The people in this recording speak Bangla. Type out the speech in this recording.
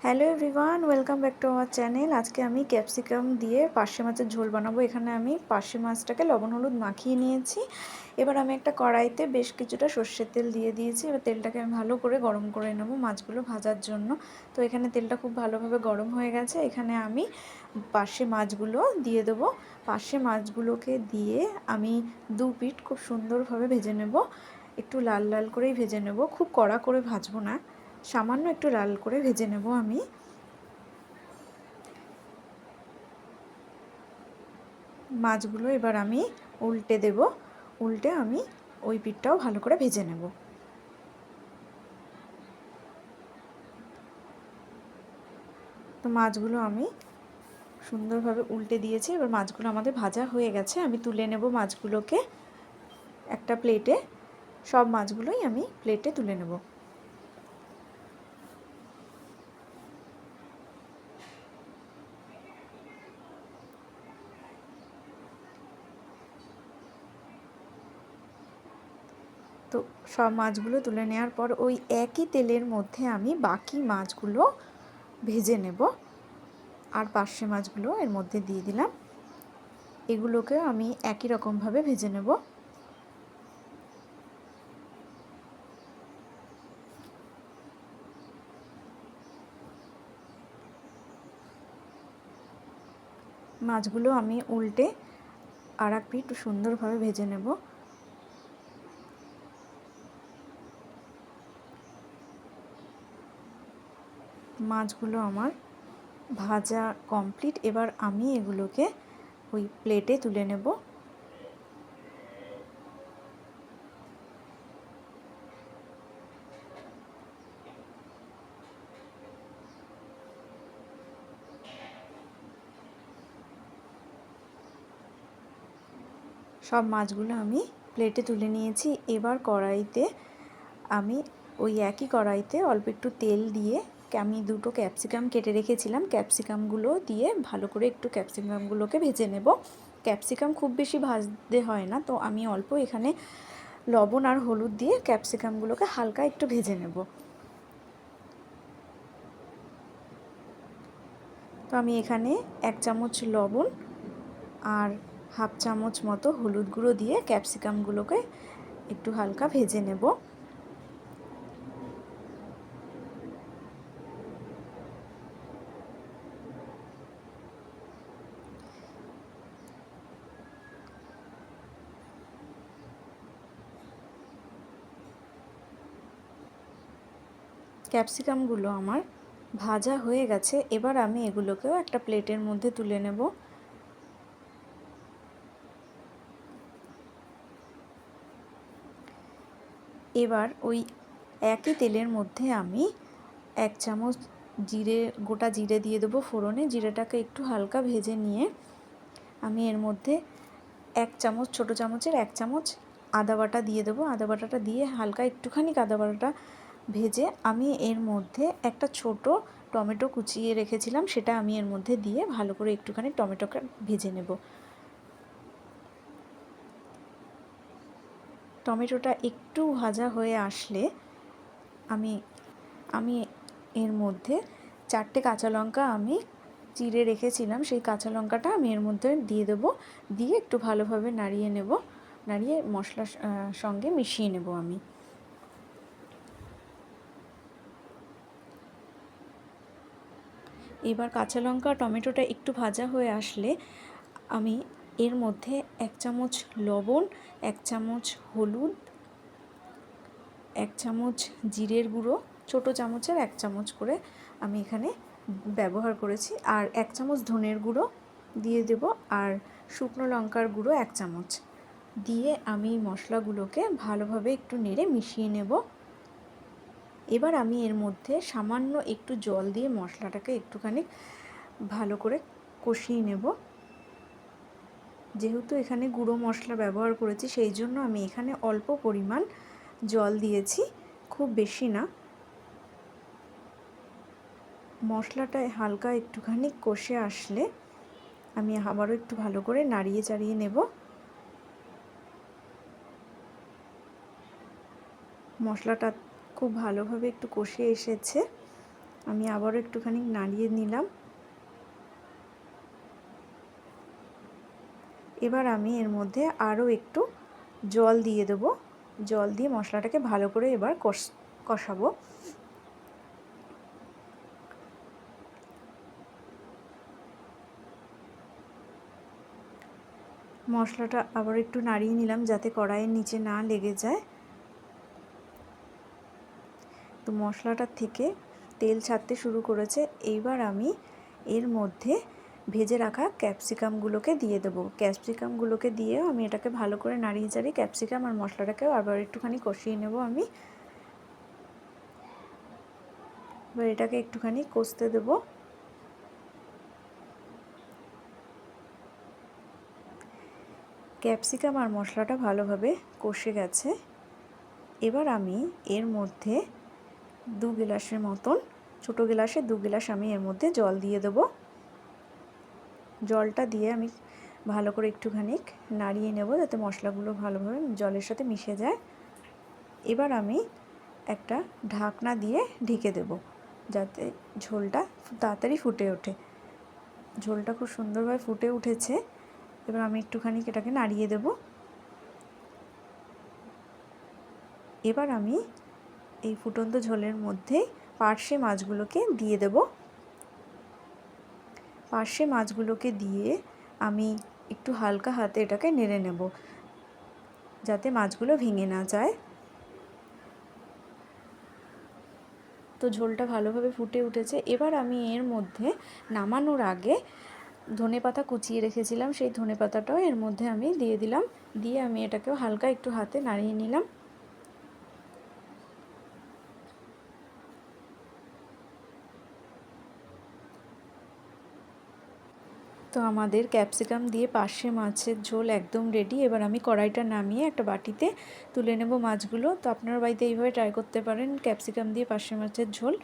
Hello everyone, welcome back to our channel. আজকে আমি ক্যাপসিকাম দিয়ে পার্শে মাছের ঝোল বানাবো। এখানে আমি পার্শে মাছটাকে লবণ হলুদ মাখিয়ে নিয়েছি। এবার আমি একটা কড়াইতে বেশ কিছুটা সর্ষের তেল দিয়ে দিয়েছি। এবার তেলটাকে আমি ভালো করে গরম করে নেব মাছগুলো ভাজার জন্য। তো এখানে তেলটা খুব ভালোভাবে গরম হয়ে গেছে। এখানে আমি পার্শে মাছগুলো দিয়ে দেবো। পার্শে মাছগুলোকে দিয়ে আমি দু পিঠ খুব সুন্দরভাবে ভেজে নেব। একটু লাল লাল করেই ভেজে নেব, খুব কড়া করে ভাজবো না, সামান্য একটু লাল করে ভেজে নেব আমি। মাছগুলো এবার আমি উল্টে দেব, উল্টে আমি ওই পিঠটাও ভালো করে ভেজে নেব। তো মাছগুলো আমি সুন্দরভাবে উল্টে দিয়েছি। এবার মাছগুলো আমাদের ভাজা হয়ে গেছে। আমি তুলে নেব মাছগুলোকে একটা প্লেটে। সব মাছগুলোই আমি প্লেটে তুলে নেব। তো সব মাছগুলো তুলে নেওয়ার পর ওই একই তেলের মধ্যে আমি বাকি মাছগুলো ভেজে নেব। আর পার্শে মাছগুলো এর মধ্যে দিয়ে দিলাম। এগুলোকে আমি একই রকমভাবে ভেজে নেব। মাছগুলো আমি উল্টে আর এক পিঠ সুন্দরভাবে ভেজে নেব। মাছগুলো আমার ভাজা কমপ্লিট। এবার আমি এগুলোকে ওই প্লেটে তুলে নেব। সব মাছগুলো আমি প্লেটে তুলে নিয়েছি। এবার কড়াইতে আমি ওই একই কড়াইতে অল্প একটু তেল দিয়ে আমি দুটো ক্যাপসিকাম কেটে রেখেছিলাম, ক্যাপসিকামগুলো দিয়ে ভালো করে একটু ক্যাপসিকামগুলোকে ভেজে নেব। ক্যাপসিকাম খুব বেশি ভাজতে হয় না, তো আমি অল্প এখানে লবণ আর হলুদ দিয়ে ক্যাপসিকামগুলোকে হালকা একটু ভেজে নেব। তো আমি এখানে 1 চামচ লবণ আর হাফ চামচ মতো হলুদ গুঁড়ো দিয়ে ক্যাপসিকামগুলোকে একটু হালকা ভেজে নেব। ক্যাপসিকামগুলো আমার ভাজা হয়ে গেছে। এবার আমি এগুলোকেও একটা প্লেটের মধ্যে তুলে নেব। এবার ওই একই তেলের মধ্যে আমি 1 চামচ গোটা জিরে দিয়ে দেবো ফোড়নে। জিরেটাকে একটু হালকা ভেজে নিয়ে আমি এর মধ্যে 1 চামচ, ছোটো চামচের 1 চামচ আদা বাটা দিয়ে দেবো। আদা বাটাটা দিয়ে হালকা একটুখানি আদা বাটাটা ভেজে আমি এর মধ্যে একটা ছোট টমেটো কুচিয়ে রেখেছিলাম, সেটা আমি এর মধ্যে দিয়ে ভালো করে একটুখানি টমেটোকে ভেজে নেব। টমেটোটা একটু ভাজা হয়ে আসলে আমি আমি এর মধ্যে 4টে কাঁচা লঙ্কা আমি চিড়ে রেখেছিলাম, সেই কাঁচা লঙ্কাটা আমি এর মধ্যে দিয়ে দেবো। দিয়ে একটু ভালোভাবে নাড়িয়ে নেব, নাড়িয়ে মশলার সঙ্গে মিশিয়ে নেব আমি। এবার কাঁচা লঙ্কা টমেটোটা একটু ভাজা হয়ে আসলে আমি এর মধ্যে 1 চামচ লবণ, 1 চামচ হলুদ, 1 চামচ জিরের গুঁড়ো, ছোটো চামচের 1 চামচ করে আমি এখানে ব্যবহার করেছি, আর 1 চামচ ধনের গুঁড়ো দিয়ে দেব, আর শুকনো লঙ্কার গুঁড়ো 1 চামচ দিয়ে আমি মশলাগুলোকে ভালোভাবে একটু নেড়ে মিশিয়ে নেব। এবার আমি এর মধ্যে সামান্য একটু জল দিয়ে মশলাটাকে একটুখানি ভালো করে কষিয়ে নেব। যেহেতু এখানে গুঁড়ো মশলা ব্যবহার করেছি, সেই জন্য আমি এখানে অল্প পরিমাণ জল দিয়েছি, খুব বেশি না। মশলাটা হালকা একটুখানি কষে আসলে আমি আবারও একটু ভালো করে নাড়িয়ে চাড়িয়ে নেব। মশলাটা খুব ভালোভাবে একটু কষে এসেছে। আমি আবারও একটুখানি নাড়িয়ে নিলাম। এবার আমি এর মধ্যে আরও একটু জল দিয়ে দেবো। জল দিয়ে মশলাটাকে ভালো করে এবার কষাবো। মশলাটা আবার একটু নাড়িয়ে নিলাম যাতে কড়াইয়ের নিচে না লেগে যায়। তো মশলাটার থেকে তেল ছাড়তে শুরু করেছে। এইবার আমি এর মধ্যে ভেজে রাখা ক্যাপসিকামগুলোকে দিয়ে দেবো। ক্যাপসিকামগুলোকে দিয়েও আমি এটাকে ভালো করে নাড়িয়ে চাড়িয়ে ক্যাপসিকাম আর মশলাটাকেও আবার একটুখানি কষিয়ে নেব আমি। এবার এটাকে একটুখানি কষতে দেবো। ক্যাপসিকাম আর মশলাটা ভালোভাবে কষে গেছে। এবার আমি এর মধ্যে 2 গ্লাসের মতন, ছোটো গ্লাসে 2 গ্লাস আমি এর মধ্যে জল দিয়ে দেবো। জলটা দিয়ে আমি ভালো করে একটুখানি নাড়িয়ে নেব যাতে মশলাগুলো ভালোভাবে জলের সাথে মিশে যায়। এবার আমি একটা ঢাকনা দিয়ে ঢেকে দেব যাতে ঝোলটা তাড়াতাড়ি ফুটে ওঠে। ঝোলটা খুব সুন্দরভাবে ফুটে উঠেছে। এবার আমি একটুখানি এটাকে নাড়িয়ে দেব। এবার আমি এই ফুটন্ত ঝোলের মধ্যে পার্শে মাছগুলোকে দিয়ে দেব। পার্শে মাছগুলোকে দিয়ে আমি একটু হালকা হাতে এটাকে নেড়ে নেব যাতে মাছগুলো ভেঙে না যায়। তো ঝোলটা ভালোভাবে ফুটে উঠেছে। এবার আমি এর মধ্যে নামানোর আগে ধনেপাতা কুচিয়ে রেখেছিলাম, সেই ধনেপাতাটাও এর মধ্যে আমি দিয়ে দিলাম। দিয়ে আমি এটাকেও হালকা একটু হাতে নাড়িয়ে নিলাম। তো আমাদের ক্যাপসিকাম দিয়ে পার্শে মাছের ঝোল একদম রেডি। এবার আমি কড়াইটা নামিয়ে একটা বাটিতে তুলে নেব মাছগুলো। তো আপনারা বাড়িতে এইভাবে ট্রাই করতে পারেন ক্যাপসিকাম দিয়ে পার্শে মাছের ঝোল।